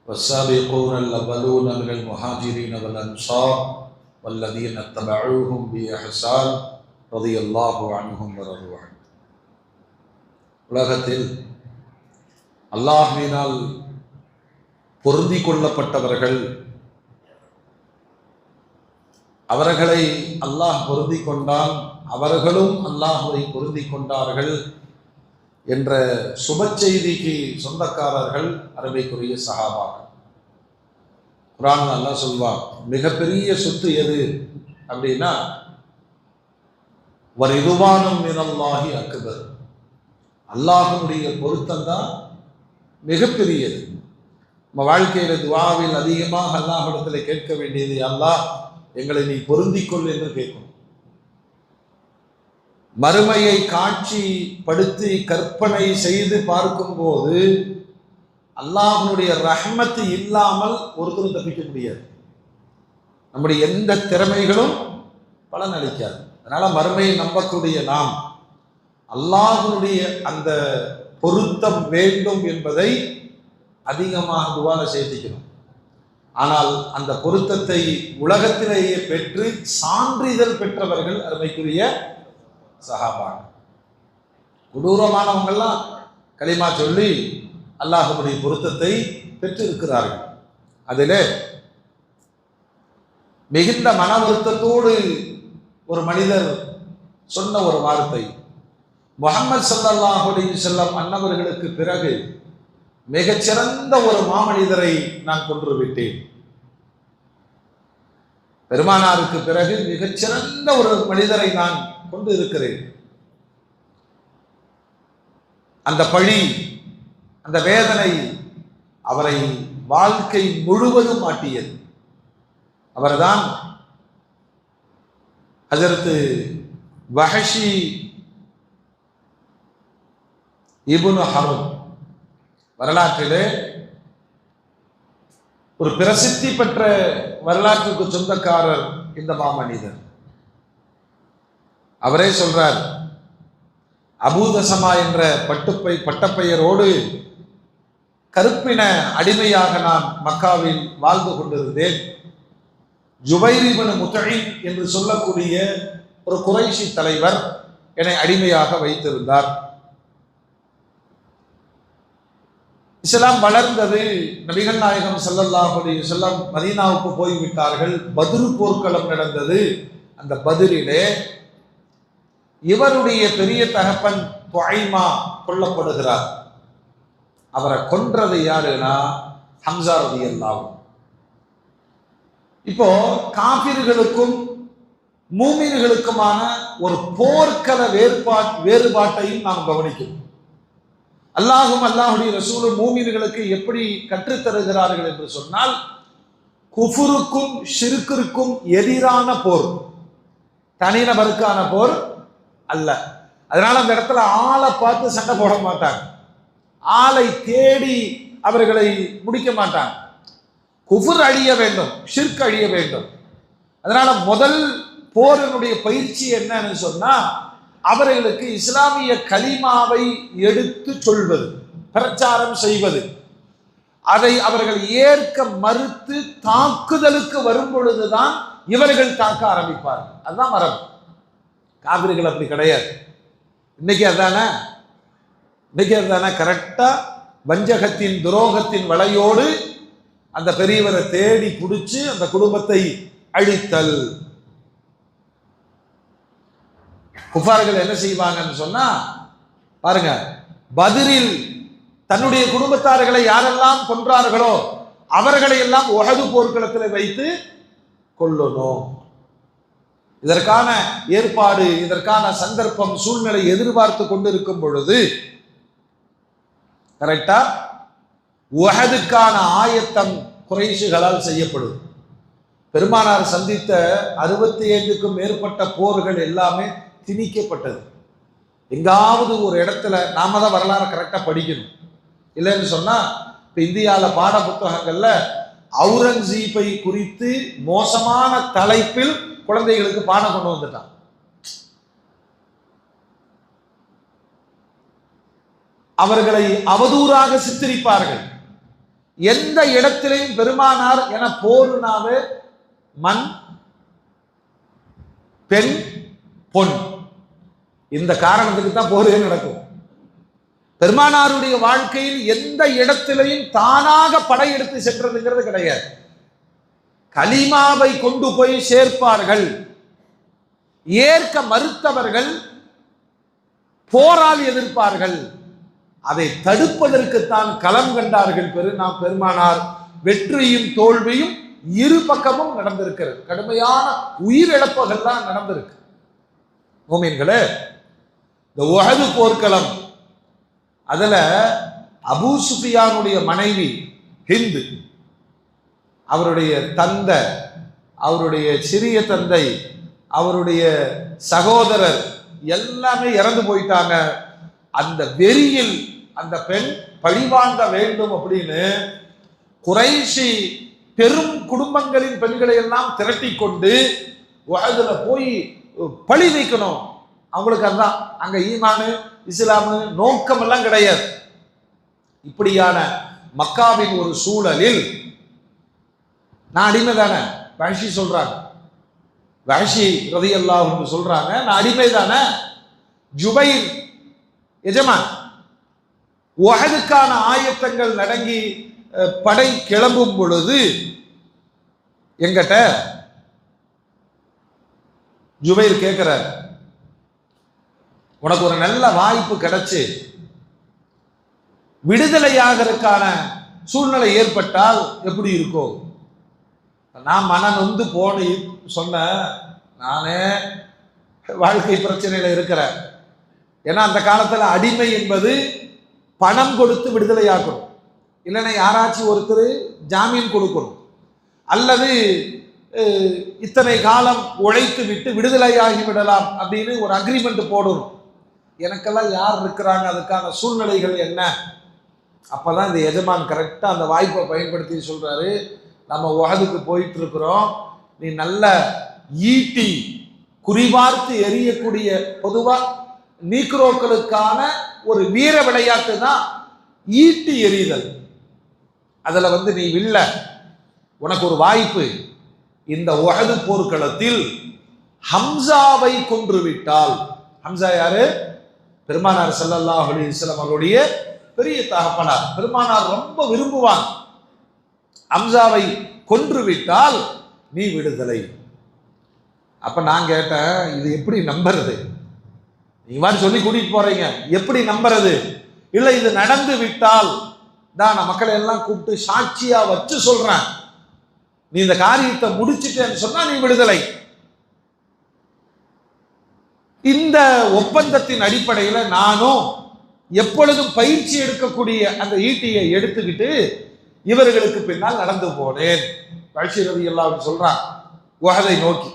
والسابقون الأولون من المهاجرين والأنصار والذين اتبعوهم بإحسان رضي الله عنهم ورضوا عنه. உலகத்தில் அல்லாஹ்வினால் பொருந்தி கொள்ளப்பட்டவர்கள், அவர்களை அல்லாஹ் பொருந்தி கொண்டான், அவர்களும் அல்லாஹ்வை பொருந்தி கொண்டார்கள் என்ற சுப செய்திக்கு சொந்தக்காரர்கள் அருமைக்குரிய சஹாபாக்கள். குர்ஆன் அல்லாஹ் சொல்வான், மிகப்பெரிய சொத்து எது அப்படின்னா வரிதுவானும் மினல்லாஹி அக்பர், அல்லாஹ்வுடைய பொருத்தம் தான் மிகப்பெரியது. நம்ம வாழ்க்கையில துஆவில் அதிகமாக அல்லாஹ்விடத்தில் கேட்க வேண்டியது, அல்லாஹ் எங்களை நீ பொருந்திக்கொள் என்று கேட்கணும். மறுமையை காட்சிப்படுத்தி கற்பனை செய்து பார்க்கும்போது அல்லாஹ்வுடைய ரஹ்மத்து இல்லாமல் ஒருத்தரும் தப்பிக்க முடியாது. நம்முடைய எந்த திறமைகளும் பலன் அளிக்காது. அதனால மறுமையை நம்பக்கூடிய நாம் அல்லாஹ்வுடைய அந்த பொருத்தம் வேண்டும் என்பதை அதிகமாக துஆல சேர்த்திக்கணும். ஆனால் அந்த பொருத்தத்தை உலகத்திலேயே பெற்று சான்றிதழ் பெற்றவர்கள் அருமைக்குரிய சஹாபாக்கள். கொடூரமானவங்கெல்லாம் கலிமா சொல்லி அல்லாஹ்வுடைய பொருத்தத்தை பெற்றிருக்கிறார்கள். அதிலே மிகுந்த மன வருத்தத்தோடு ஒரு மனிதர் சொன்ன ஒரு வார்த்தை, முஹம்மது ஸல்லல்லாஹு அலைஹி வஸல்லம் அன்னவர்களுக்கு பிறகு மிகச்சிறந்த ஒரு மாமனிதரை நான் கொன்று விட்டேன். பெருமானாருக்கு பிறகு மிகச்சிறந்த ஒரு மனிதரை நான் கொண்டு இருக்கிறேன். அந்த பழி, அந்த வேதனை அவரை வாழ்க்கை முழுவதும் ஆட்டியது. அவர்தான் ஹஜரத் வஹஷி இப்னு ஹர்ப். வரலாற்றிலே ஒரு பிரசித்தி பெற்ற வரலாற்றுக்கு சொந்தக்காரர் இந்த மாமனிதர். அவரே சொல்றார், அபூதசமா என்ற பட்டப்பெயரோடு கருப்பின அடிமையாக நான் மக்காவில் வாழ்ந்து கொண்டிருந்தேன். ஜுபைர் இப்னு முத்இம் என்று சொல்லக்கூடிய ஒரு குறைஷி தலைவர் என்னை அடிமையாக வைத்திருந்தார். இஸ்லாம் வளர்ந்தது. நபிகள் நாயகம் ஸல்லல்லாஹு அலைஹி வஸல்லம் மதீனாவுக்கு போய்விட்டார்கள். பத்ரு போர்க்களம் நடந்தது. அந்த பத்ரிலே இவருடைய பெரிய தகப்பன் துஐமா கொல்லப்படுகிறார். அவரை கொன்றது யாருன்னா ஹம்ஸா ரலியல்லாஹு. இப்போ காபிர்களுக்கும் மூமின்களுக்குமான ஒரு போர்க்கள வேறுபாட்டையும் நாம் கவனிக்கணும். அல்லாஹும் அல்லாஹுடைய ரசூலும் மூமின்களுக்கு எப்படி கற்றுத்தருகிறார்கள் என்று சொன்னால், குஃபுருக்கும் ஷிர்கிற்கும் எதிரான போர், தனிநபருக்கான போர் அல்ல. அதனால அந்த இடத்துல ஆளை பார்த்து சண்டை போட மாட்டாங்க, ஆளை தேடி அவர்களை முடிக்க மாட்டாங்க. குஃபுர் அழிய வேண்டும், ஷிர்க் அழிய வேண்டும். அதனால முதல் போரினுடைய பயிற்சி என்னன்னு சொன்னா, அவர்களுக்கு இஸ்லாமிய கலிமாவை எடுத்து சொல்வது, பிரச்சாரம் செய்வது. அதை அவர்கள் ஏற்க மறுத்து தாக்குதலுக்கு வரும் பொழுதுதான் இவர்கள் தாக்க ஆரம்பிப்பார்கள். அதுதான் மரபு. காபிர்கள் அப்படி கிடையாது. இன்னைக்கு அதானே கரெக்டா வஞ்சகத்தின் துரோகத்தின் வலையோடு அந்த பெரியவரை தேடி பிடிச்சு அந்த குடும்பத்தை அழித்தல். குஃபார்கள் என்ன செய்வாங்கன்னு சொன்னா, பாருங்க, பத்ரில் தன்னுடைய குடும்பத்தார்களை யாரெல்லாம் கொன்றார்களோ அவர்களை எல்லாம் உஹது போர்க்களத்தில் வைத்து கொல்லணும். இதற்கான ஏற்பாடு, இதற்கான சந்தர்ப்பம், சூழ்நிலை எதிர்பார்த்து கொண்டிருக்கும் பொழுது கரெக்டா உஹதுக்கான ஆயத்தம் குறைஷிகளால் செய்யப்படும். பெருமானார் சந்தித்த 65க்கும் மேற்பட்ட போர்கள் எல்லாமே திணிக்கப்பட்டது. எங்காவது ஒரு இடத்துல நாம தான் வரலாறு கரெக்டா படிக்கணும். இல்லைன்னு சொன்னா இப்ப இந்தியாவில் பாட புத்தகங்கள்ல அவுரங்கசீப்பை குறித்து மோசமான தலைப்பில் குழந்தைகளுக்கு பாடம் கொண்டு வந்துட்டான். அவர்களை அவதூறாக சித்தரிப்பார்கள். எந்த இடத்திலையும் பெருமானார் என போருனாவே மண், பெண், பொன், இந்த காரணத்துக்கு தான் போரே நடக்கும். பெருமானாருடைய வாழ்க்கையில் எந்த இடத்திலையும் தானாக படையெடுத்து சென்றதுங்கிறது கிடையாது. கலிமாவை கொண்டு போய் சேர்ப்பார்கள். ஏற்க மறுத்தவர்கள் போரால் எதிர்ப்பார்கள். அதை தடுப்பதற்குத்தான் களம் கண்டார்கள் பெருமானார். வெற்றியும் தோல்வியும் இரு பக்கமும் நடந்திருக்கிறது. கடுமையான உயிரிழப்புகள் தான் நடந்திருக்கு. மோமீன்களே, இந்த உஹது போர்க்களம், அதுல அபூ சுஃபியானுடைய மனைவி ஹிந்து, அவருடைய தந்தை, அவருடைய சிறிய தந்தை, அவருடைய சகோதரர் எல்லாமே இறந்து போயிட்டாங்க. அந்த வெறியில் அந்த பெண் பழிவாங்க வேண்டும் அப்படின்னு குறைஷி பெரும் குடும்பங்களின் பெண்களை எல்லாம் திரட்டி கொண்டு உஹதுல போய் பழி வைக்கணும். அவங்களுக்கு அதுதான் அங்க ஈமானு இஸ்லாமு நோக்கம் எல்லாம் கிடையாது. இப்படியான மக்காவின் ஒரு சூழலில் நான் அடிமை தானே, வஹ்ஷி சொல்றாங்க, வஹ்ஷி ரலியல்லாஹு அன்ஹு சொல்றாங்க, நான் அடிமை தானே. ஜுபைர் எஜமான். உஹதுக்கான ஆயத்தங்கள் நடங்கி படை கிளம்பும் பொழுது எங்கிட்ட ஜுபைர் கேட்கிறார், உனக்கு ஒரு நல்ல வாய்ப்பு கிடைச்சு விடுதலையாகிறதுக்கான சூழ்நிலை ஏற்பட்டால் எப்படி இருக்கும்? நான் மனம் நொந்து போன சொன்ன, நானே வாழ்க்கை பிரச்சனையில இருக்கிறேன். ஏன்னா அந்த காலத்துல அடிமை என்பது பணம் கொடுத்து விடுதலையாக்கணும், இல்லைன்னா யாராச்சும் ஒருத்தர் ஜாமீன் கொடுக்கணும், அல்லது இத்தனை காலம் உழைத்து விட்டு விடுதலையாகி விடலாம் அப்படின்னு ஒரு அக்ரிமெண்ட் போடணும். எனக்கெல்லாம் யார் இருக்கிறாங்க, அதுக்கான சூழ்நிலைகள் என்ன? அப்பதான் இந்த எஜமான் கரெக்டா அந்த வாய்ப்பை பயன்படுத்தி சொல்றாரு, நம்ம உஹதுக்கு போயிட்டு இருக்கிறோம், நீ நல்ல ஈட்டி குறிபார்த்து எரியக்கூடிய, பொதுவா நீக்ரோக்களுக்கான ஒரு வீர விளையாட்டு தான் ஈட்டி எறிதல். அதுல நீ வில்ல, உனக்கு ஒரு வாய்ப்பு, இந்த உஹது போர்க்களத்தில் ஹம்சாவை கொன்று விட்டால். ஹம்சா யாரு? பெருமானார் ஸல்லல்லாஹு அலைஹி வஸல்லம் அவருடைய பெரிய தகப்பனார். பெருமானார் ரொம்ப விரும்புவாங்க. ஹம்சாவை கொன்று விட்டால் நீ விடுதலை. அப்ப நான் கேட்டேன், இது எப்படி நம்புறது? நீ மாதிரி சொல்லி கூட்டிட்டு போறீங்க, எப்படி நம்புறது? இல்ல இது நடந்து விட்டால் தான் நான் மக்களை எல்லாம் கூப்பிட்டு சாட்சியா வச்சு சொல்றேன், நீ இந்த காரியத்தை முடிச்சுட்டேன்னு சொன்னா நீ விடுதலை. இந்த ஒப்பந்தத்தின் அடிப்படையில் நானும் எப்பொழுதும் பயிற்சி எடுக்கக்கூடிய அந்த ஈட்டியை எடுத்துக்கிட்டு இவர்களுக்கு பின்னால் நடந்து போனேன். வஹ்ஷி ரலியல்லாஹு அன்ஹு சொல்றான், உஹதை நோக்கி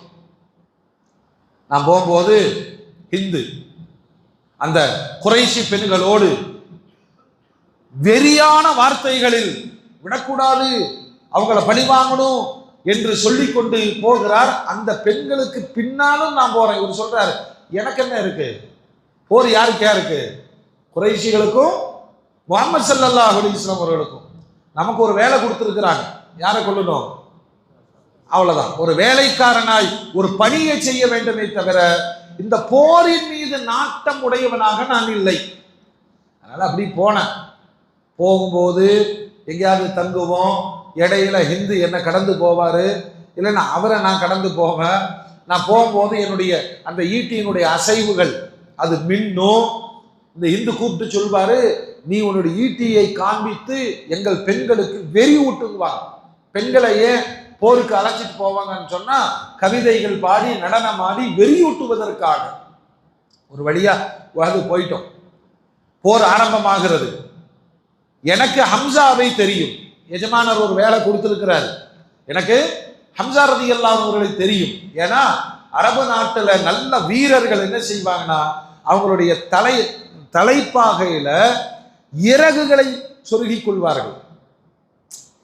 நான் போகும்போது ஹிந்து அந்த குறைஷி பெண்களோடு வெறியான வார்த்தைகளில் விடக்கூடாது, அவங்கள பழி வாங்கணும் என்று சொல்லிக் கொண்டு போகிறார். அந்த பெண்களுக்கு பின்னாலும் நான் போறேன். இவர் சொல்றாரு, எனக்கு என்ன இருக்கு, போர் யாருக்கு இருக்கு? குறைஷிகளுக்கும் முஹம்மது ஸல்லல்லாஹு அலைஹி வஸல்லம் அவர்களுக்கும். நமக்கு ஒரு வேலை கொடுத்திருக்கிறாங்க, யாரை கொல்லணும், அவ்வளவுதான். ஒரு வேலைக்காரனாய் ஒரு பணியை செய்ய வேண்டுமே தவிர இந்த போரின் மீது நாட்டம் உடையவனாக நான் இல்லை. அதனால அப்படி போனேன். போகும்போது எங்கேயாவது தங்குவோம், இடையில ஹிந்து என்ன கடந்து போவாரு, இல்லைன்னா அவரை நான் கடந்து போவேன். நான் போகும்போது என்னுடைய அந்த ஈட்டியினுடைய அசைவுகள் அது மின்னும். இந்த ஹிந்து கூப்பிட்டு சொல்வாரு, நீ உன்னுடைய ஈட்டியை காண்பித்து எங்கள் பெண்களுக்கு வெறி ஊட்டுவாங்க. பெண்களை ஏன் போருக்கு அழைச்சிட்டு போவாங்கன்னு சொன்னா கவிதைகள் பாடி நடனம் ஆடி வெறியூட்டுவதற்காக. ஒரு வழியா உஹது போயிட்டோம். போர் ஆரம்பமாகிறது. எனக்கு ஹம்சாவை தெரியும், எஜமானர் ஒரு வேலை கொடுத்திருக்கிறார். எனக்கு ஹம்சா ரலியல்லாஹு அவர்களை தெரியும். ஏன்னா அரபு நாட்டுல நல்ல வீரர்கள் என்ன செய்வாங்கன்னா அவங்களுடைய தலைப்பாகையில இறகுகளை சொருகிக் கொள்வார்கள்.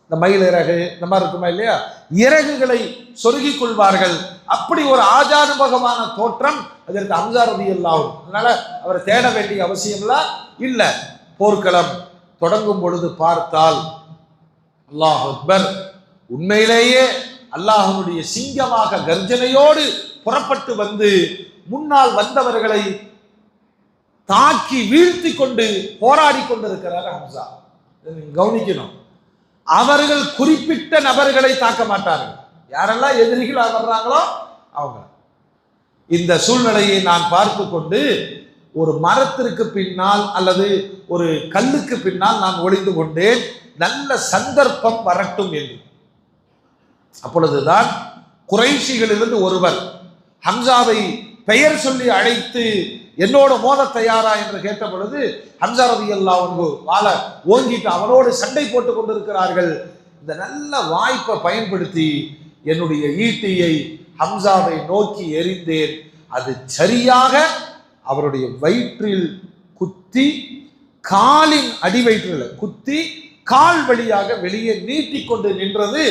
இந்த மயில் இறகு இந்த மாதிரி இருக்குமா இல்லையா, இறகுகளை சொருகிக் கொள்வார்கள். அப்படி ஒரு ஆஜானுபகமான தோற்றம் அதற்கு ஹம்சா ரலியல்லாஹு. அதனால அவரை தேட வேண்டிய அவசியம்லாம் இல்லை. போர்க்களம் தொடங்கும் பொழுது பார்த்தால் அல்லாஹ் அக்பர். உண்மையிலேயே அல்லாஹ்வுடைய சிங்கமாக கர்ஜனையோடு புறப்பட்டு வந்து முன்னால் வந்தவர்களை தாக்கி வீழ்த்தி கொண்டு போராடி கொண்டிருக்கிறார் ஹம்சா. கவனிக்கணும், அவர்கள் குறிப்பிட்ட நபர்களை தாக்க மாட்டார்கள். யாரெல்லாம் எதிரிகள் வர்றாங்களோ அவங்க. இந்த சூழ்நிலையை நான் பார்த்து கொண்டு ஒரு மரத்திற்கு பின்னால் அல்லது ஒரு கல்லுக்கு பின்னால் நான் ஒளிந்து கொண்டேன், நல்ல சந்தர்ப்பம் வரட்டும் என்று. அப்பொழுதுதான் குறைஷிகளிலிருந்து ஒருவர் ஹம்சாவை பெயர் சொல்லி அழைத்து என்னோட மோத தயாரா என்று கேட்ட பொழுது ஹம்சா ரலியல்லாஹு அன்ஹு வாளை ஓங்கிட்டு அவனோடு சண்டை போட்டுக் கொண்டிருக்கிறார்கள். இந்த நல்ல வாய்ப்பை பயன்படுத்தி என்னுடைய ஈட்டியை ஹம்சாவை நோக்கி எறிந்தேன். அது சரியாக அவருடைய வயிற்றில் குத்தி, காலின் அடி வயிற்றில் குத்தி கால் வழியாக வெளியே நீட்டிக்கொண்டு நின்றது.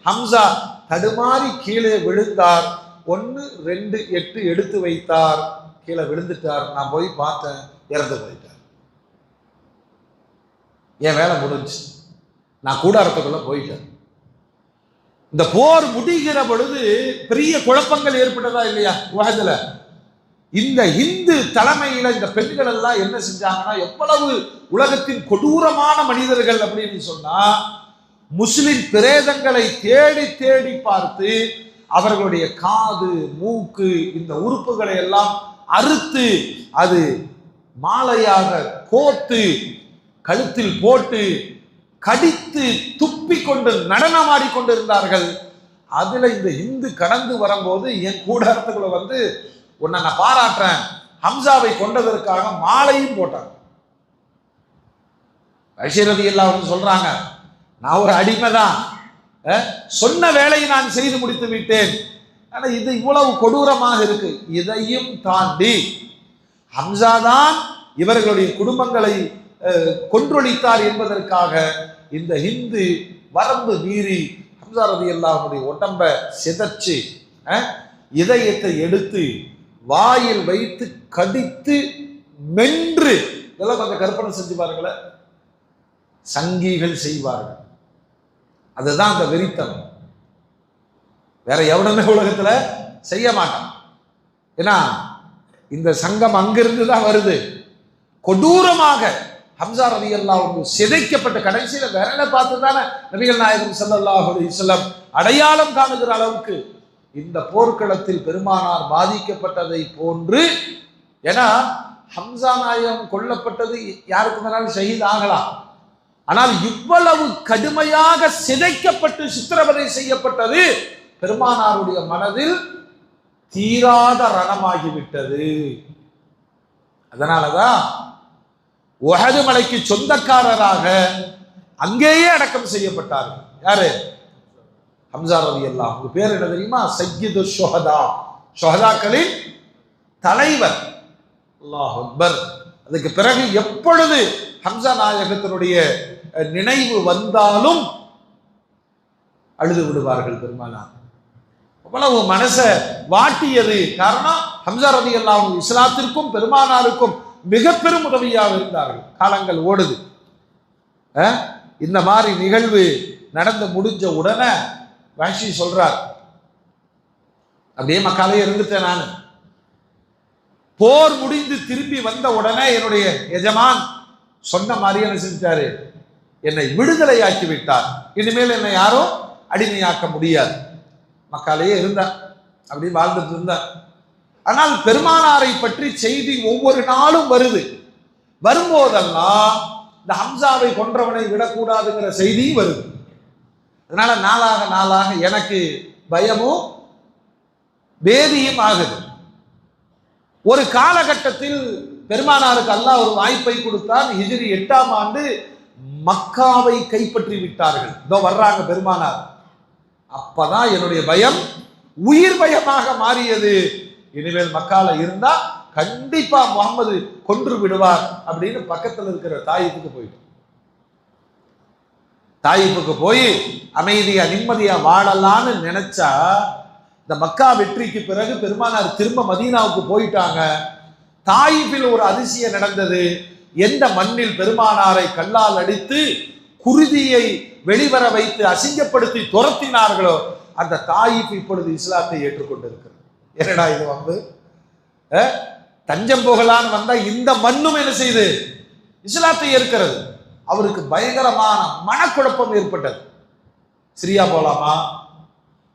ஹம்சா தடுமாறி கீழே விழுந்தார். 1, 2, 8 எடுத்து வைத்தார், கீழே விழுந்துட்டார். நான் போய் பார்த்தேன், இறந்து போயிட்டார். என் வேலை முடிஞ்சு, நான் கூடாரத்துக்குள்ள போயிட்டேன். இந்த போர் முடிகிற பொழுது பெரிய குழப்பங்கள் ஏற்பட்டதா இல்லையா உலகத்துல? இந்த இந்து தலைமையில இந்த பெண்கள் எல்லாம் என்ன செஞ்சாங்கன்னா, எவ்வளவு உலகத்தின் கொடூரமான மனிதர்கள் அப்படின்னு சொன்னா, முஸ்லிம் பிரேதங்களை தேடி தேடி பார்த்து அவர்களுடைய காது, மூக்கு, இந்த உறுப்புகளை எல்லாம் அறுத்து அது மாலையாக கோத்து கழுத்தில் போட்டு கடித்து துப்பி கொண்டு நடனமாடி கொண்டிருந்தார்கள். அதுல இந்த இந்து கடந்து வரும்போது என் கூடாரத்துக்குள்ள வந்து, உன்னை நான் பாராட்டுறேன், ஹம்சாவை கொண்டதற்காக மாலையும் போட்டாங்க. பஷீர் ரலியல்லாஹு அன்ஹு சொல்றாங்க, நான் ஒரு அடிமைதான், சொன்ன வேலையை நான் செய்து முடித்து விட்டேன். ஆனா இது இவ்வளவு கொடூரமாக இருக்கு. இதையும் தாண்டி ஹம்சா தான் இவர்களுடைய குடும்பங்களை கொன்றொழித்தார் என்பதற்காக இந்த ஹிந்து வரம்பு மீறி ஹம்சா ரலியல்லாஹு அன்ஹுடைய உடம்ப சிதைச்சு இதயத்தை எடுத்து வாயில் வைத்து கடித்து மென்று, இதெல்லாம் கொஞ்சம் கற்பனை செஞ்சு பாருங்களேன், சங்கிகள் செய்வார்கள். அதுதான் அந்த வெறித்தனம். வேற எவனுமே உலகத்துல செய்ய மாட்டான். ஏன்னா இந்த சங்கம் அங்கிருந்து தான் வருது. கொடூரமாக ஹம்சா ரலியல்லாஹு அன்ஹு சிதைக்கப்பட்ட கடைசியில விரலை பார்த்து தானே நபிகள் நாயகம் ஸல்லல்லாஹு அலைஹி வஸல்லம் அடையாளம் காணுகிற அளவுக்கு இந்த போர்க்களத்தில் பெருமானார் பாதிக்கப்பட்டதை போன்று. ஏன்னா ஹம்சா நாயகம் கொல்லப்பட்டது யாருக்கு வேணாலும் ஷஹீத் ஆகலாம், ஆனால் இவ்வளவு கடுமையாக சிதைக்கப்பட்டு சித்திரவதை செய்யப்பட்டது பெருமானாருடைய மனதில் தீராத ரணமாகிவிட்டது. அதனாலதான் உஹது மலைக்கு சொந்தக்காரராக அங்கேயே அடக்கம் செய்யப்பட்டார்கள். யாரு? ஹம்சா ரலியல்லாஹு அன்ஹு. பேர் என்ன தெரியுமா? சய்யிது ஷுஹதா, ஷுஹதாக்களின் தலைவர். அல்லாஹ் அக்பர். அதுக்கு பிறகு எப்பொழுது ஹம்சா நாயகத்தினுடைய நினைவு வந்தாலும் அழுது விடுவார்கள் பெருமானார். அவ்வளவு மனசை வாட்டியது. காரணம், ஹம்சா ரலியல்லாஹு அன்ஹு இஸ்லாத்திற்கும் பெருமானாருக்கும் மிக பெரும் உதவியாக இருந்தார்கள். காலங்கள் ஓடுது. இந்த மாதிரி நிகழ்வு நடந்து முடிஞ்ச உடனே வாஷி சொல்றார், அப்படியே மக்காலே இருந்துட்டேன் நான். போர் முடிந்து திரும்பி வந்த உடனே என்னுடைய எஜமான் சொன்ன மாதிரி என்ன செஞ்சாரு, என்னை விடுதலையாக்கி விட்டார். இனிமேல் என்னை யாரும் அடிமையாக்க முடியாது. மக்காலேயே இருந்தார், அப்படி வாழ்ந்துட்டு இருந்தார். ஆனால் பெருமானாரை பற்றி செய்தி ஒவ்வொரு நாளும் வருது. வரும்போதெல்லாம் இந்த ஹம்சாவை கொன்றவனை விடக்கூடாதுங்கிற செய்தியும் வருது. அதனால நாளாக நாளாக எனக்கு பயமும் வேதியும் ஆகுது. ஒரு காலகட்டத்தில் பெருமானாருக்கு அல்லாஹ் ஒரு வாய்ப்பை கொடுத்தார். ஹிஜ்ரி 8ஆம் ஆண்டு மக்காவை கைப்பற்றி விட்டார்கள். இதோ வர்றாங்க பெருமானார். அப்பதான் என்னுடைய பயம் உயிர் பயமாக மாறியது. இனிமேல் மக்கால இருந்தா கண்டிப்பா முகமது கொன்று விடுவார் அப்படின்னு பக்கத்தில் இருக்கிற தாயிப்புக்கு போயிட்டு, தாயிப்புக்கு போய் அமைதியா நிம்மதியா வாழலான்னு நினைச்சா, இந்த மக்கா வெற்றிக்கு பிறகு பெருமானார் திரும்ப மதீனாவுக்கு போயிட்டாங்க. தாயிப்பில் ஒரு அதிசயம் நடந்தது. எந்த மண்ணில் பெருமானாரை கல்லால் அடித்து குருதியை வெளிவர வைத்து அசிங்கப்படுத்தி துரத்தினார்களோ அந்த தாயிப் இப்பொழுது இஸ்லாத்தை ஏற்றுக்கொண்டிருக்கிறது. என்னடா இது வந்து தஞ்சம் புகழான்னு வந்தா இந்த மண்ணும் என்ன செய்து இஸ்லாத்தை ஏற்கிறது. அவருக்கு பயங்கரமான மனக்குழப்பம் ஏற்பட்டது. சிரியா போலாமா,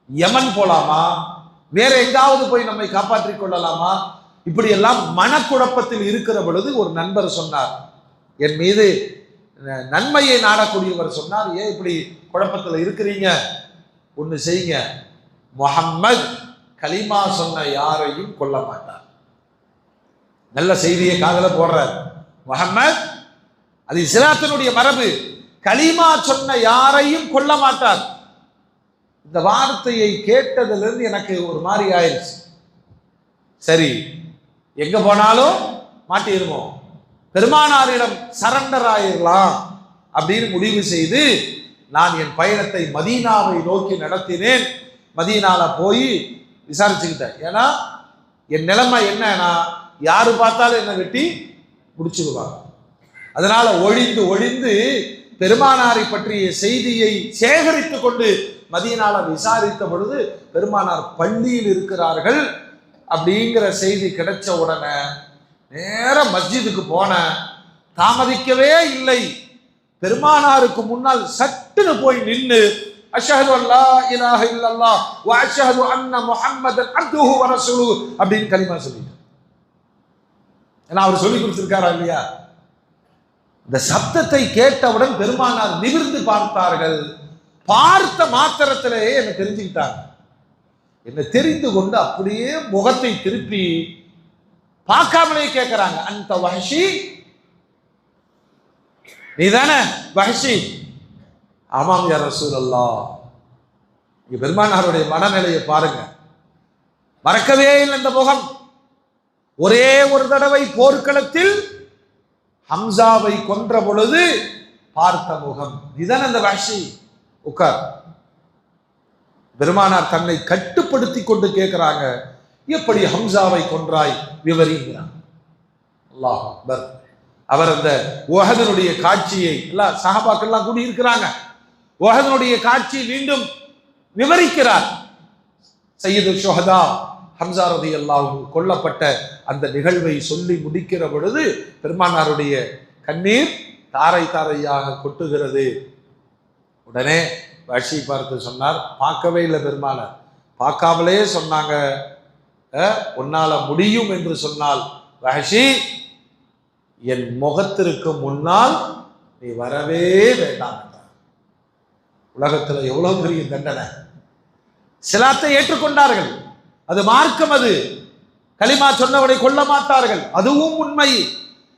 யமன் போலாமா, வேற எங்காவது போய் நம்மை காப்பாற்றிக் கொள்ளலாமா, இப்படி எல்லாம் மனக்குழப்பத்தில் இருக்கிற பொழுது ஒரு நண்பர் சொன்னார், என் மீது நன்மையை நாடக்கூடியவர் சொன்னார், ஏன் இப்படி குழப்பத்தில் இருக்கிறீங்க, ஒன்று செய்யுங்க, முஹம்மது கலிமா சொன்ன யாரையும் கொல்ல மாட்டார். நல்ல செய்தியை காதல போடுறார். முஹம்மது, அது இஸ்லாத்தினுடைய மரபு, கலிமா சொன்ன யாரையும் கொல்ல மாட்டார். இந்த வார்த்தையை கேட்டதிலிருந்து எனக்கு ஒரு மாதிரி ஆயிடுச்சு. சரி, எங்க போனாலும் மாட்டிடுவோம், பெருமானாரிடம் சரண்டர் ஆயிடலாம் அப்படின்னு முடிவு செய்து நான் என் பயணத்தை மதீனாவை நோக்கி நடத்தினேன். மதீனால போய் விசாரிச்சுக்கிட்டேன். ஏன்னா என் நிலைமை என்னன்னா, யாரு பார்த்தாலும் என்ன வெட்டி முடிச்சுடுவாங்க. அதனால ஒழிந்து ஒழிந்து பெருமானாரை பற்றிய செய்தியை சேகரித்து கொண்டு மதீனால விசாரித்த பொழுது பெருமானார் பள்ளியில் இருக்கிறார்கள் அப்படிங்கிற செய்தி கிடைச்ச உடனே நேர மஸ்ஜிதுக்கு போன, தாமதிக்கவே இல்லை. பெருமானாருக்கு முன்னால் சட்டுன்னு போய் நின்று அஷ்ஹது அல்லா இலாஹ இல்லல்லாஹ் வ அஷ்ஹது அன்ன முஹம்மதன் அப்துஹு வ ரசூலுஹு அப்படின்னு கலிமா சொல்லிட்டார். ஏன்னா அவர் சொல்லி கொடுத்திருக்காரா இல்லையா? இந்த சப்தத்தை கேட்டவுடன் பெருமானார் நிமிர்ந்து பார்த்தார்கள். பார்த்த மாத்திரத்திலேயே என்ன தெரிஞ்சுக்கிட்டாங்க. என்ன தெரிந்து கொண்டு அப்படியே முகத்தை திருப்பி பார்க்காமலே கேட்கிறாங்க, அந்த வஹ்ஷி, நீதானே வஹ்ஷி? ஆமாம் யா ரசூலல்லாஹ். இங்க பெருமானாருடைய மனநிலையை பாருங்க, மறக்கவே இல்லை இந்த முகம். ஒரே ஒரு தடவை போர்க்களத்தில் ஹம்சாவை கொன்ற பொழுது பார்த்த முகம். இதுதான் அந்த வஹ்ஷி. உட்கார். பெருமானார் தன்னை கட்டுப்படுத்தி கொண்டு கேட்கிறாங்க, எப்படி ஹம்சாவை கொன்றாய் விவரிக்கிறான். அல்லாஹ் அக்பர். அவர் அந்த உஹதுனுடைய காட்சியை எல்லாம் சஹாபாக்கெல்லாம் கூடி இருக்கிறாங்க, உஹதுனுடைய காட்சியை மீண்டும் விவரிக்கிறார். சையது ஷுஹதா ஹம்சா ரலியல்லாஹு அன்ஹு கொல்லப்பட்ட அந்த நிகழ்வை சொல்லி முடிக்கிற பொழுது பெருமானாருடைய கண்ணீர் தாரை தாரையாக கொட்டுகிறது. உடனே வஹ்ஷி பார்த்து சொன்னார், பார்க்கவே இல்லை பெருமானார், பார்க்காமலே சொன்னாங்க, உன்னால முடியும் என்று சொன்னால் வஹ்ஷி, என் முகத்திற்கு முன்னால் நீ வரவே வேண்டாம். உலகத்தில் எவ்வளவு பெரிய தண்டனை. இஸ்லாத்தை ஏற்றுக்கொண்டார்கள், அது மார்க்கம், அது கலிமா சொன்னவரை கொல்ல மாட்டார்கள், அதுவும் உண்மை.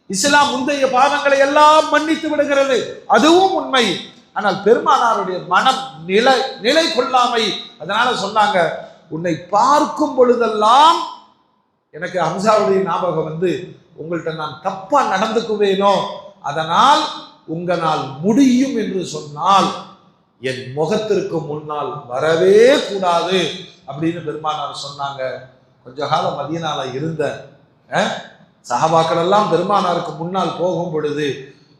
இஸ்லாம் முந்தைய பாவங்களை எல்லாம் மன்னித்து விடுகிறது, அதுவும் உண்மை. ஆனால் பெருமானாருடைய மனம் நிலை கொள்ளாமை. அதனால சொன்னாங்க, உன்னை பார்க்கும் பொழுதெல்லாம் எனக்கு ஹம்சாவுடைய ஞாபகம் வந்து உங்கள்கிட்ட நான் தப்பா நடந்துக்குவேனோ, அதனால் உங்களால் முடியும் என்று சொன்னால் என் முகத்திற்கு முன்னால் வரவே கூடாது அப்படின்னு பெருமானார் சொன்னாங்க. கொஞ்ச காலம் மதீனால இருந்த சஹாபாக்கள் எல்லாம் பெருமானாருக்கு முன்னால் போகும் பொழுது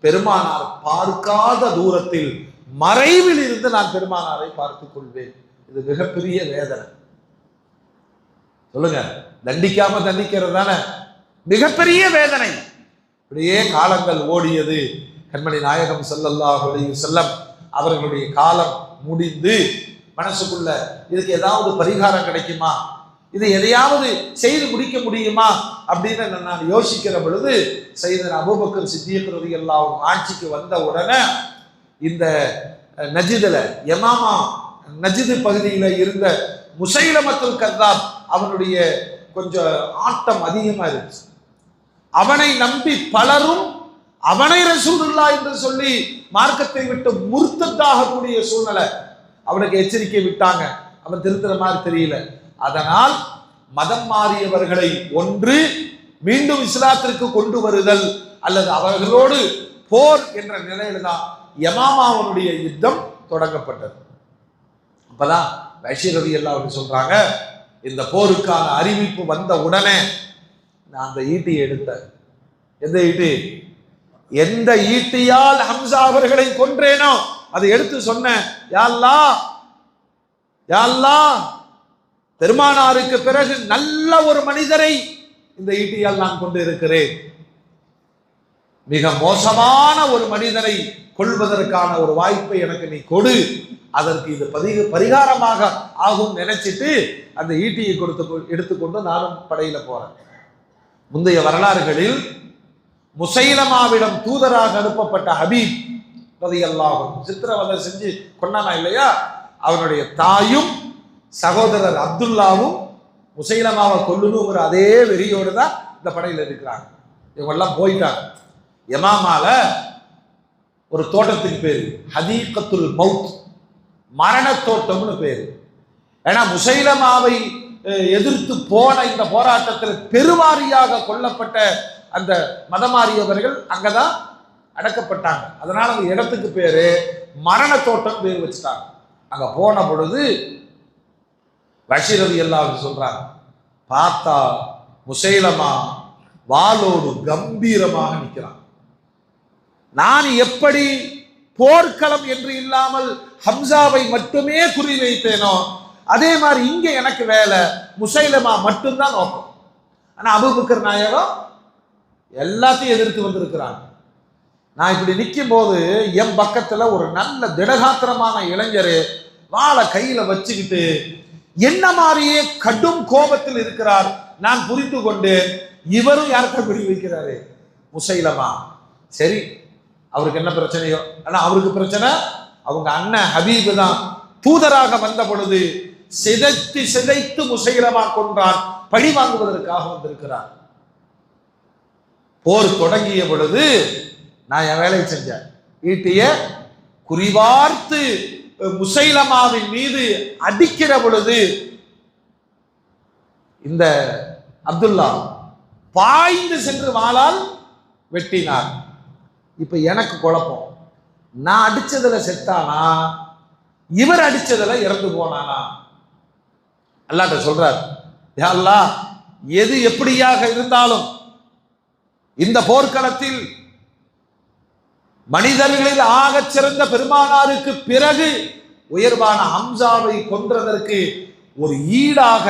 பெருமானார் பார்க்காத தூரத்தில் மறைவில் இருந்து நான் பெருமானாரை பார்த்துக் கொள்வேன். இது மிகப்பெரிய வேதனை. சொல்லுங்க, தண்டிக்காம தண்டிக்கிறது தானே மிகப்பெரிய வேதனை. இப்படியே காலங்கள் ஓடியது. கண்மணி நாயகம் ஸல்லல்லாஹு அலைஹி வஸல்லம் அவர்களுடைய காலம் முடிந்து மனசுக்குள்ள இதுக்கு ஏதாவது பரிகாரம் கிடைக்குமா, இதை எதையாவது செய்து முடிக்க முடியுமா அப்படின்னு நான் யோசிக்கிற பொழுது சையதுனா அபூபக்கர் சித்திக் ரலியல்லாஹு அன்ஹு ஆட்சிக்கு வந்த உடனே இந்த நஜிதுல யமாமா நஜிது பகுதியில் இருந்த முசைலமத்துல் கத்தாப் அவனுடைய கொஞ்சம் ஆட்டம் அதிகமா இருந்துச்சு. அவனை நம்பி பலரும் அவனை ரசூலுல்லாஹ் என்று சொல்லி மார்க்கத்தை விட்டு முர்த்தத்தாகக்கூடிய சூழ்நிலை. அவனுக்கு எச்சரிக்கை விட்டாங்க, அவன் திருத்துற மாதிரி தெரியல. அதனால் மதம் மாறியவர்களை ஒன்று மீண்டும் இஸ்லாத்திற்கு கொண்டு வருதல் அல்லது அவர்களோடு போர் என்ற நிலையில தான் யமாமாவுடைய யுத்தம் தொடங்கப்பட்டது. அப்பதான் வஹ்ஷி ரலியல்லாஹு அன்ஹு சொல்றாங்க, இந்த போருக்கான அறிவிப்பு வந்த உடனே நான் அந்த ஈட்டியை எடுத்தேன். எந்த ஈட்டி? எந்த ஈட்டியால் ஹம்சா அவர்களை கொன்றேனோ அதை எடுத்து சொன்னேன், யா அல்லாஹ், யா அல்லாஹ், பெருமானாருக்கு பிறகு நல்ல ஒரு மனிதரை இந்த ஈட்டியால் நான் கொண்டு இருக்கிறேன். மிக மோசமான ஒரு மனிதனை கொள்வதற்கான ஒரு வாய்ப்பை எனக்கு நீ கொடு, அதற்கு இது பரிகாரமாக ஆகும் நினைச்சிட்டு அந்த ஈட்டியை எடுத்துக்கொண்டு நானும் படையில போறேன். முந்தைய வரலாறுகளில் முசைலமாவிடம் தூதராக அனுப்பப்பட்ட ஹபீப் ரலியல்லாஹு அன்ஹு சித்திரவதை செஞ்சு கொண்டானா இல்லையா, அவனுடைய தாயும் சகோதரர் அப்துல்லாவும் முசைலமாவை கொல்லணுங்கிற அதே வெறியோடு தான் இந்த படையில் இருக்கிறாங்க. இவங்கெல்லாம் போயிட்டாங்க. யமாமால ஒரு தோட்டத்துக்கு பேரு ஹதீகத்துல் மவுத், மரண தோட்டம்னு பேரு. ஏன்னா முசைலமாவை எதிர்த்து போன இந்த போராட்டத்தில் பெருவாரியாக கொல்லப்பட்ட அந்த மதமாறியவர்கள் அங்கதான் அடக்கப்பட்டாங்க. அதனால அந்த இடத்துக்கு பேரு மரண தோட்டம் பேர் வச்சுட்டாங்க. அங்க போன பொழுது பஷீர் ரலியல்லாஹு அன்ஹு சொல்றாங்க, பார்த்தா முசைலமா வாளோடு கம்பீரமாக நிற்கிறான். நான் எப்படி போர்க்களம் என்று இல்லாமல் ஹம்சாவை மட்டுமே குறி வைத்தேனோ அதே மாதிரி இங்க எனக்கு வேலை முசைலமா மட்டும்தான் நோக்கம். ஆனா அபூபக்கர் நாயகம் எல்லாத்தையும் எதிர்த்து வந்திருக்கிறாங்க. நான் இப்படி நிற்கும் போது என் பக்கத்துல ஒரு நல்ல திடகாத்திரமான இளைஞர் வாளை கையில வச்சுக்கிட்டு என்ன மாதிரியே கடும் கோபத்தில் இருக்கிறார். நான் புரிந்து கொண்டு இவரும் யாருக்கா குறி வைக்கிறாரு, முசைலமா. சரி, அவருக்கு என்ன பிரச்சனையோ, ஆனா அவருக்கு பிரச்சனை அவங்க அண்ணன் ஹபீபு தான் தூதராக வந்த பொழுது சிதைத்து முசைலமா கொன்றான், பழி வாங்குவதற்காக வந்திருக்கிறார். போர் தொடங்கிய பொழுது நான் என் வேலையை செஞ்சேன். ஈட்டிய குறிவார்த்து முசைலமாவின் மீது அடிக்கிற பொழுது இந்த அப்துல்லா பாய்ந்து சென்று வாளால் வெட்டினார். இப்ப எனக்கு குழப்பம், நான் அடிச்சதுல செத்தானா இவர் அடிச்சதுல இறந்து போனானா? அல்லாஹ் சொல்றார், யா அல்லாஹ், எது எப்படியாக இருந்தாலும் இந்த போர்க்களத்தில் மனிதர்களில் ஆகச் சிறந்த பெருமானாருக்கு பிறகு உயர்வான ஹம்சாவை கொன்றதற்கு ஒரு ஈடாக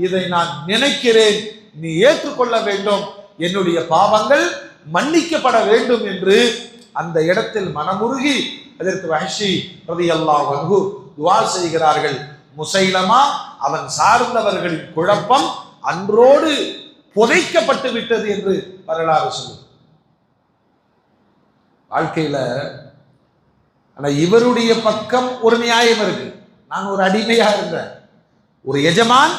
இதை நான் நினைக்கிறேன், நீ ஏற்றுக்கொள்ள வேண்டும், என்னுடைய பாவங்கள் மன்னிக்கப்பட வேண்டும் என்று அந்த இடத்தில் மனமுருகி அதற்கு வஹ்ஷி ரலியல்லாஹு அன்ஹு துஆ செய்கிறார்கள். முசைலமா அவன் சார்ந்தவர்களின் குழப்பம் அன்றோடு புதைக்கப்பட்டு விட்டது என்று வரலாறு சொல்லுது. வாழ்க்கையில ஆனா இவருடைய பக்கம் ஒரு நியாயம் இருக்கு. நான் ஒரு அடிமையா இருந்தேன், ஒரு எஜமான்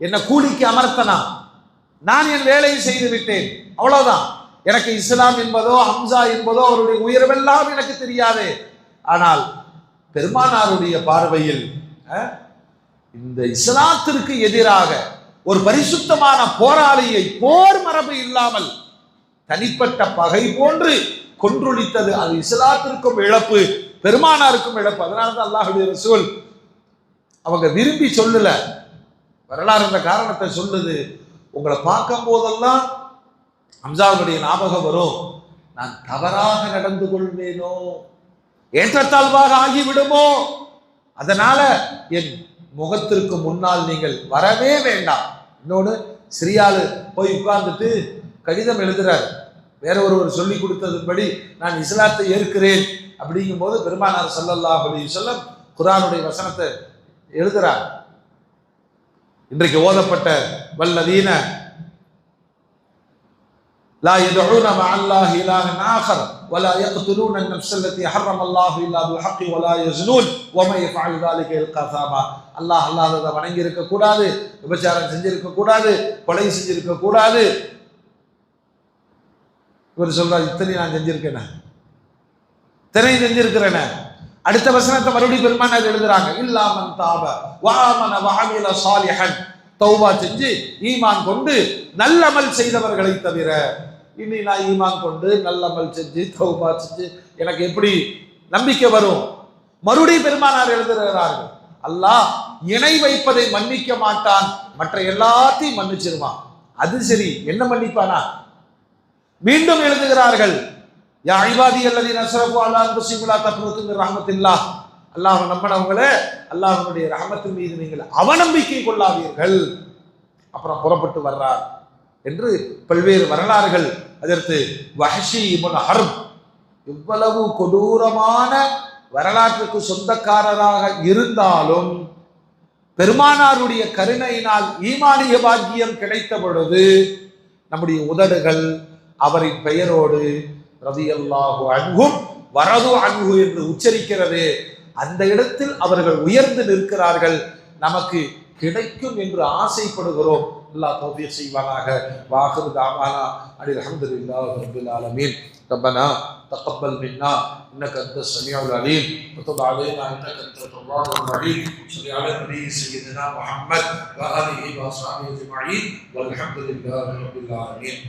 என்ன கூலிக்கு அமர்த்தனா, நான் என் வேலையை செய்து விட்டேன், அவ்வளவுதான். எனக்கு இஸ்லாம் என்பதோ ஹம்சா என்பதோ அவருடைய உயர்வெல்லாம் எனக்கு தெரியாது. ஆனால் பெருமானாருடைய பார்வையில் இந்த இஸ்லாத்திற்கு எதிராக ஒரு பரிசுத்தமான போராளியை போர் மரபு இல்லாமல் தனிப்பட்ட பகை போன்று கொன்றொழித்தது, அது இஸ்லாத்திற்கும் இழப்பு, பெருமானாருக்கும் இழப்பு. அதனாலதான் அல்லாஹ்வுடைய ரசூல் அவங்க விரும்பி சொல்லல, வரலாறு இந்த காரணத்தை சொல்லுது. உங்களை பார்க்கும் போதெல்லாம் ஹம்சாவுடைய ஞாபகம் வரும், நான் தவறாக நடந்து கொள்வேனோ, ஏற்றத்தாழ்வாக ஆகிவிடுமோ, அதனால என் முகத்திற்கு முன்னால் நீங்கள் வரவே வேண்டாம். இன்னொன்று, சிரியாலு போய் உட்கார்ந்துட்டு கடிதம் எழுதுறாரு, வேற ஒருவர் சொல்லி கொடுத்ததுபடி நான் இஸ்லாத்தை ஏற்கிறேன் அப்படிங்கும் போது பெருமானார் ஸல்லல்லாஹு அலைஹி வஸல்லம் குர்ஆனுடைய வசனத்தை எழுதுறார். இன்றைக்கு ஓதப்பட்ட வல்லதீன லா யதுஊன மஅல்லாஹி இலாஹன் ஆகர் வலா யக்துலூன அன்-நஃப்ஸ அல்லதி ஹர்ரமல்லாஹு இல்லா பில் ஹக்கி வலா யஸ்னூன் வமை யஃஅல் ذلك யல்கா ஸாமா. அல்லாஹ் அல்லாஹ்வை வணங்கி இருக்க கூடாது, விபச்சாரம் செஞ்சிருக்க கூடாது, கொலை செஞ்சிருக்க கூடாது. இவர் சொல்றார், இத்தனை நான் செஞ்சிருக்கேன், இத்தனை செஞ்சிருக்கிறேன். அடுத்த வசனத்தை மறுபடியும் பெருமானார் எழுதுறாங்க, இல்லாமன் தாப வஆமன வஅமில ஸாலிஹன், தௌபா செஞ்சு ஈமான் கொண்டு நல்லமல் செய்தவர்களை தவிர. இனி நான் ஈமான் கொண்டு நல்லமல் செஞ்சு தௌபா செஞ்சு எனக்கு எப்படி நம்பிக்கை வரும்? மறுபடியும் பெருமானார் எழுதுகிறார்கள், அல்லாஹ் இணை வைப்பதை மன்னிக்க மாட்டான், மற்ற எல்லாத்தையும் மன்னிச்சிருவான். அது சரி, என்ன மன்னிப்பானா? மீண்டும் எழுதுகிறார்கள், யா இபாதி அல்லதீன அஸ்ரஃபு அலா அன்ஃபுஸிஹிம் லா தக்னூது மின் ரஹ்மத்தில்லாஹ், அல்லாஹ் நம்பினவங்களே அல்லாஹ்வுடைய ரஹமத்தின் மீது நீங்கள் அவநம்பிக்கை கொள்ளாதீர்கள். அப்புறம் புறப்பட்டு வர்றார் என்று பல்வேறு வரலாறுகள். அதற்கு வஹ்ஷி இப்னு ஹர்ப் இவ்வளவு கொடூரமான வரலாற்றுக்கு சொந்தக்காரராக இருந்தாலும் பெருமானாருடைய கருணையினால் ஈமானிய பாக்கியம் கிடைத்த பொழுது நம்முடைய உதடுகள் அவரின் பெயரோடு ரலியல்லாஹு அன்ஹும் வரது அன்ஹு என்று உச்சரிக்கிறது. அந்த இடத்தில் அவர்கள் உயர்ந்து நிற்கிறார்கள். நமக்கு கிடைக்கும் என்று ஆசைப்படுகிறோம். அல்லாஹ் தௌஃபீக் செய்வானாக. வாஹிரு தஅவானா அனில் ஹம்துலில்லாஹி ரப்பில் ஆலமீன். ரப்பனா தகப்பல் மின்னா இன்னக அன்தஸ் ஸமீஉல் அலீம் வதுப் அலைனா இன்னக அன்தத் தவ்வாபுர் ரஹீம். ஸல்லி அலா நபி சய்யிதினா முஹம்மத் வ ஆலிஹி வ ஸஹ்பிஹி அஜ்மஈன் வல்ஹம்துலில்லாஹி ரப்பில் ஆலமீன்.